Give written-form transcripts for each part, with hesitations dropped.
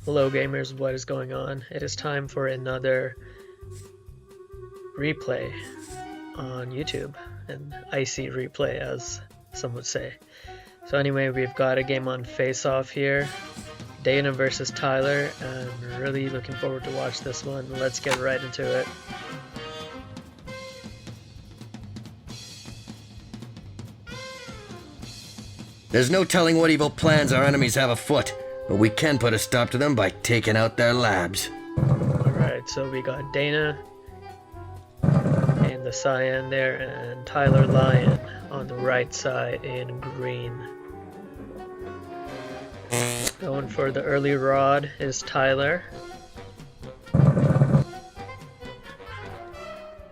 Hello gamers, what is going on? It is time for another replay on YouTube, an icy replay as some would say. So anyway, we've got a game on Face Off here, Dana versus Tyler, and I'm really looking forward to watch this one. Let's get right into it. There's no telling what evil plans our enemies have afoot, but we can put a stop to them by taking out their labs. Alright, so we got Dana in the cyan there, and Tyler Lion on the right side in green. Going for the early rod is Tyler.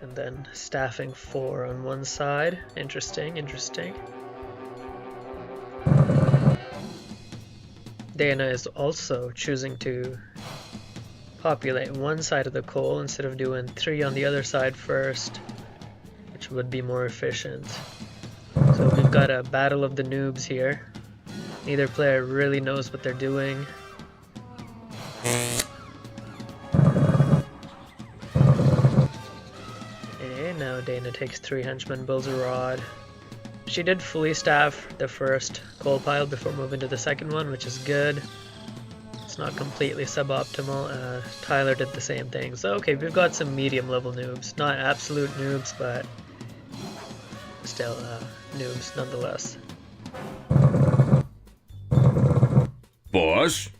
And then staffing 4 on one side. Interesting. Dana is also choosing to populate one side of the coal instead of doing 3 on the other side first, which would be more efficient. So we've got a battle of the noobs here. Neither player really knows what they're doing. And now Dana takes 3 henchmen, builds a rod. She did fully staff the first coal pile before moving to the second one, which is good. It's not completely suboptimal. Tyler did the same thing. So okay, we've got some medium level noobs. Not absolute noobs, but still noobs nonetheless. Boss?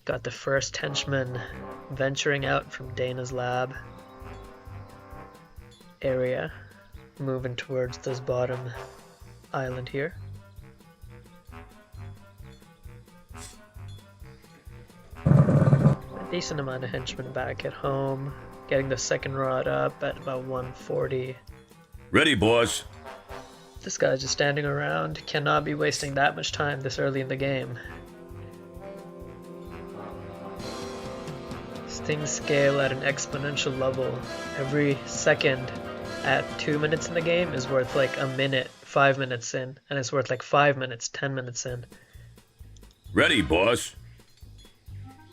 Got the first henchman venturing out from Dana's lab area, moving towards this bottom island here. A decent amount of henchmen back at home, getting the second rod up at about 140. Ready, boss. This guy's just standing around, cannot be wasting that much time this early in the game. Things scale at an exponential level. Every second at 2 minutes in the game is worth like a minute 5 minutes in, and it's worth like 5 minutes 10 minutes in. Ready, boss.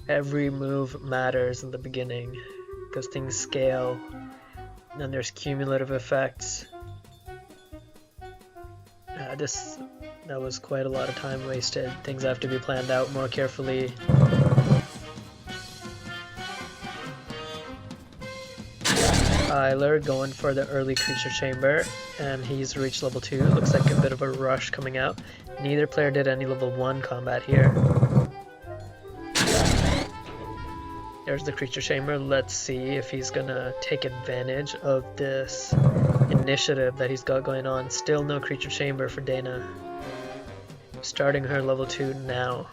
Every move matters in the beginning because things scale, and then there's cumulative effects. That was quite a lot of time wasted. Things have to be planned out more carefully. Tyler going for the early creature chamber, and he's reached level 2. Looks like a bit of a rush coming out. Neither player did any level 1 combat here. There's the creature chamber. Let's see if he's gonna take advantage of this initiative that he's got going on. Still no creature chamber for Dana. Starting her level 2 now.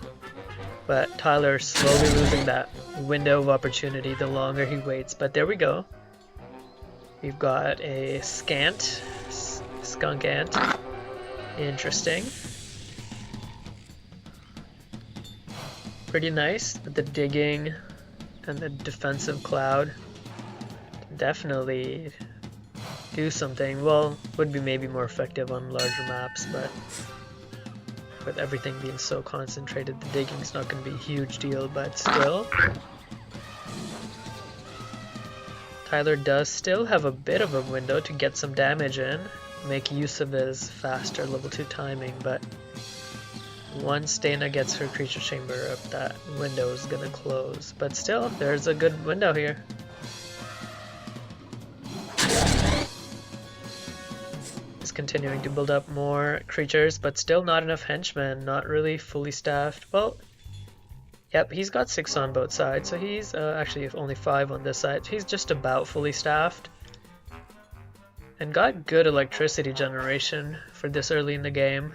But Tyler slowly losing that window of opportunity the longer he waits. But there we go. We've got a skunk ant. Interesting. Pretty nice. The digging and the defensive cloud definitely do something. Well, would be maybe more effective on larger maps, but with everything being so concentrated, the digging's not going to be a huge deal, but still. Tyler does still have a bit of a window to get some damage in, make use of his faster level 2 timing, but once Dana gets her creature chamber up, that window is gonna close. But still, there's a good window here. He's continuing to build up more creatures, but still not enough henchmen, not really fully staffed. Well, yep, he's got 6 on both sides, so he's actually only 5 on this side. He's just about fully staffed. And got good electricity generation for this early in the game.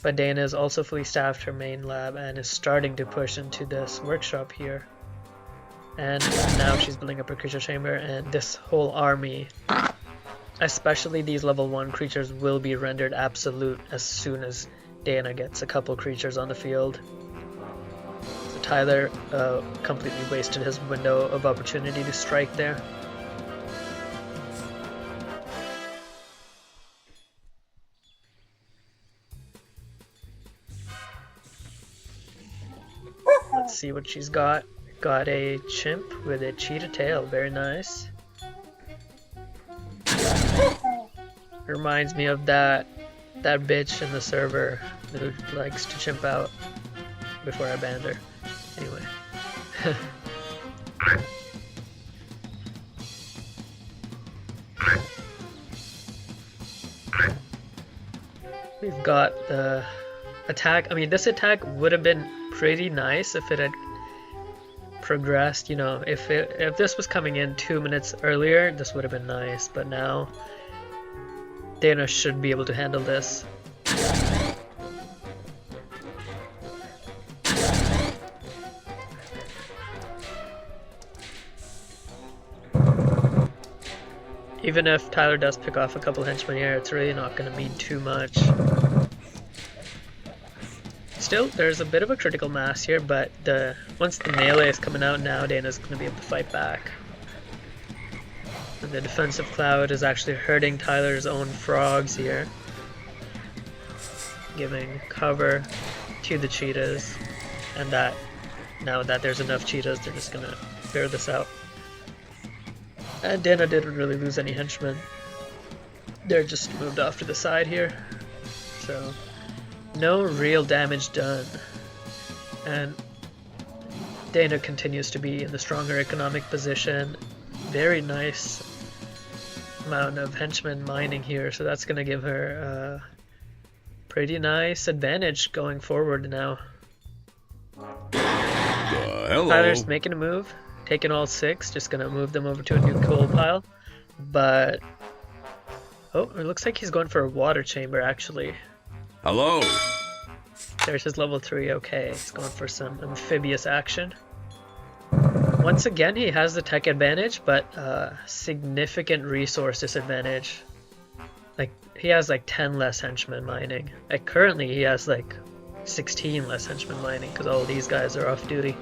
But Dana is also fully staffed her main lab and is starting to push into this workshop here. And now she's building up her creature chamber, and this whole army, especially these level 1 creatures, will be rendered absolute as soon as Dana gets a couple creatures on the field. So Tyler completely wasted his window of opportunity to strike there. Let's see what she's got. Got a chimp with a cheetah tail. Very nice. Reminds me of that bitch in the server who likes to chimp out before I banned her. Anyway. We've got the attack. I mean, this attack would have been pretty nice if it had progressed. You know, if this was coming in 2 minutes earlier, this would have been nice. But now, Dana should be able to handle this. Even if Tyler does pick off a couple henchmen here, it's really not going to mean too much. Still, there's a bit of a critical mass here, but once the melee is coming out now, Dana's going to be able to fight back. And the defensive cloud is actually hurting Tyler's own frogs here, giving cover to the cheetahs, and that now that there's enough cheetahs, they're just going to bear this out. And Dana didn't really lose any henchmen. They're just moved off to the side here. So, no real damage done. And Dana continues to be in the stronger economic position. Very nice amount of henchmen mining here, so that's going to give her a pretty nice advantage going forward now. Hello. Tyler's making a move. Taking all 6, just gonna move them over to a new coal pile. But oh, it looks like he's going for a water chamber actually. Hello. There's his level 3, okay. He's going for some amphibious action. Once again, he has the tech advantage, but significant resource disadvantage. Like, he has like 10 less henchmen mining. Like, currently he has like 16 less henchmen mining because all these guys are off duty.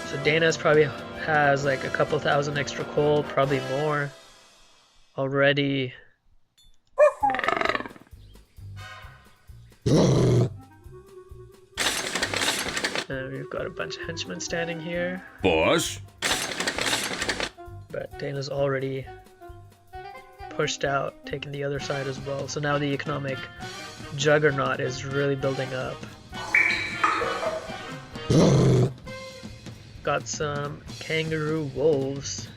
So Dana's probably has like a couple thousand extra coal, probably more already. And we've got a bunch of henchmen standing here. Boss. But Dana's already pushed out, taking the other side as well. So now the economic juggernaut is really building up. Got some kangaroo wolves.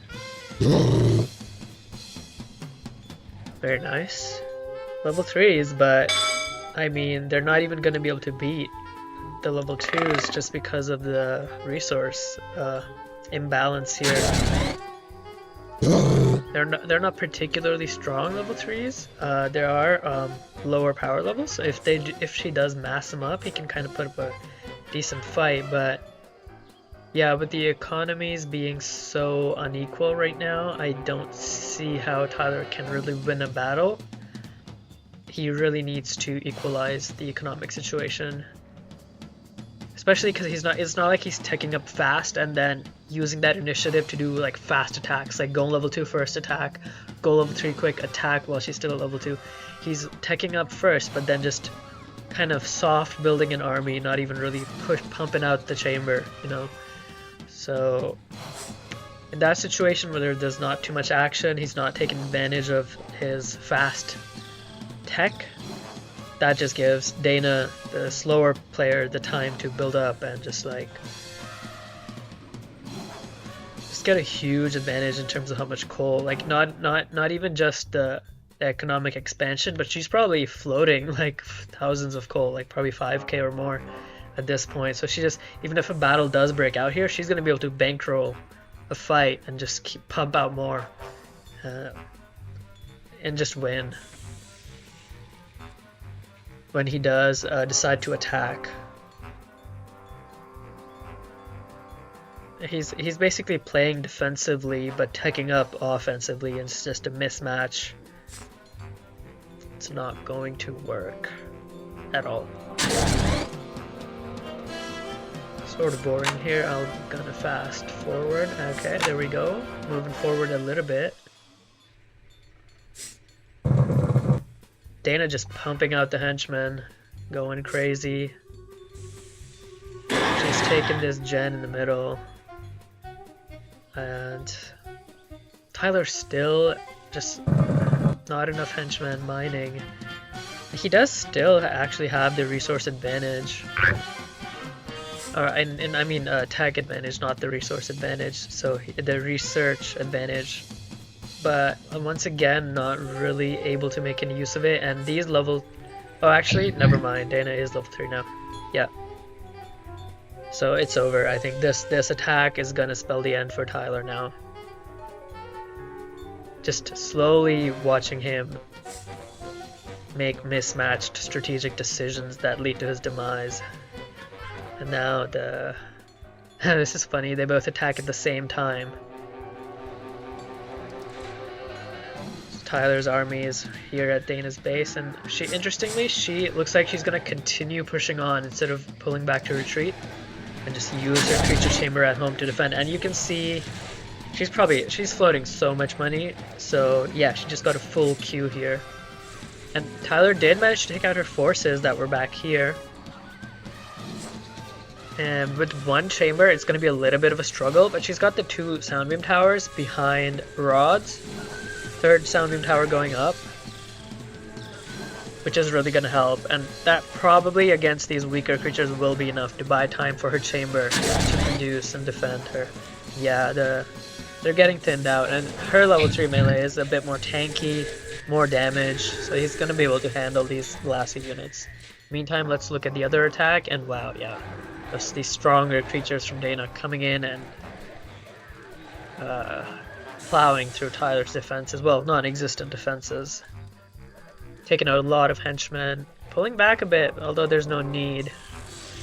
Very nice. Level 3s, but I mean, they're not even going to be able to beat the level 2s just because of the resource imbalance here. They're not particularly strong level 3s. There are lower power levels, so if she does mass them up, he can kind of put up a decent fight, but yeah, with the economies being so unequal right now, I don't see how Tyler can really win a battle. He really needs to equalize the economic situation. Especially because it's not like he's taking up fast and then using that initiative to do like fast attacks, like go level 2 first attack, go level 3 quick attack while she's still at level 2. He's taking up first, but then just kind of soft building an army, not even really pumping out the chamber, you know. So in that situation where there's not too much action, he's not taking advantage of his fast tech, that just gives Dana, the slower player, the time to build up and just get a huge advantage in terms of how much coal, like not even just the economic expansion, but she's probably floating like thousands of coal, like probably 5k or more at this point. So she just, even if a battle does break out here, she's going to be able to bankroll a fight and just pump out more and just win when he does decide to attack. He's basically playing defensively but taking up offensively, and it's just a mismatch. It's not going to work at all. Sort of boring here. I'm gonna fast forward. Okay, there we go. Moving forward a little bit. Dana just pumping out the henchmen, going crazy. taking this gen in the middle. And Tyler still just not enough henchmen mining. He does still actually have the resource advantage. And I mean tech advantage, not the resource advantage. So the research advantage. But once again, not really able to make any use of it. And these level... Oh, actually, never mind. Dana is level 3 now. Yeah. So it's over. I think this attack is gonna spell the end for Tyler now. Just slowly watching him make mismatched strategic decisions that lead to his demise. And now the... this is funny, they both attack at the same time. Tyler's army is here at Dana's base, and interestingly, she looks like she's gonna continue pushing on instead of pulling back to retreat, and just use her creature chamber at home to defend. And you can see she's floating so much money, so yeah, she just got a full queue here. And Tyler did manage to take out her forces that were back here. And with one chamber, it's going to be a little bit of a struggle, but she's got the 2 Soundbeam towers behind rods. 3rd Soundbeam tower going up, which is really going to help. And that probably against these weaker creatures will be enough to buy time for her chamber to produce and defend her. Yeah, they're getting thinned out, and her level 3 melee is a bit more tanky, more damage, so he's going to be able to handle these glassy units. Meantime, let's look at the other attack, and wow, yeah. These stronger creatures from Dana coming in and plowing through Tyler's defense as well, non-existent defenses. Taking out a lot of henchmen, pulling back a bit, although there's no need.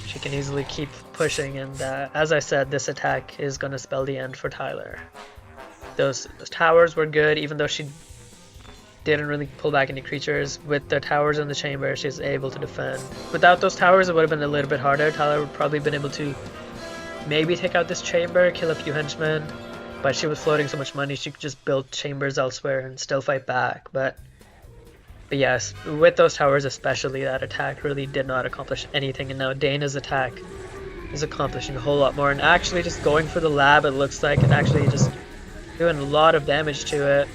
She can easily keep pushing, and as I said, this attack is going to spell the end for Tyler. Those towers were good, even though she didn't really pull back any creatures. With the towers in the chamber, she's able to defend. Without those towers, it would have been a little bit harder. Tyler would probably been able to maybe take out this chamber, kill a few henchmen, but she was floating so much money, she could just build chambers elsewhere and still fight back. But yes, with those towers especially, that attack really did not accomplish anything, and now Dana's attack is accomplishing a whole lot more. And actually just going for the lab, it looks like, and actually just doing a lot of damage to it.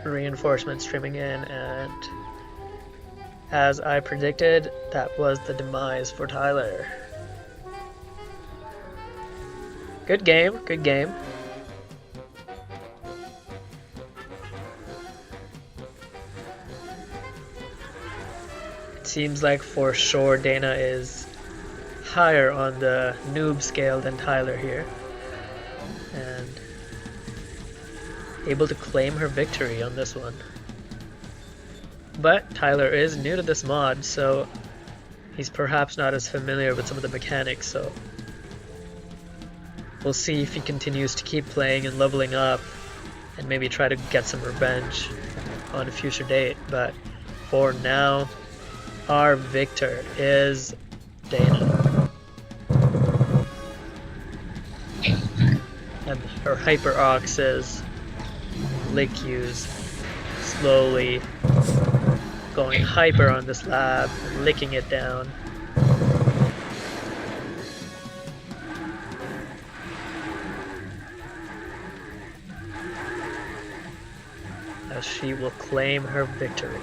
Reinforcements streaming in, and as I predicted, that was the demise for Tyler. Good game, good game. It seems like for sure Dana is higher on the noob scale than Tyler here, and able to claim her victory on this one. But Tyler is new to this mod, so he's perhaps not as familiar with some of the mechanics, so we'll see if he continues to keep playing and leveling up and maybe try to get some revenge on a future date. But for now, our victor is Dana. And her Hyper Oxes, Lickus, slowly going hyper on this lab, licking it down. As she will claim her victory.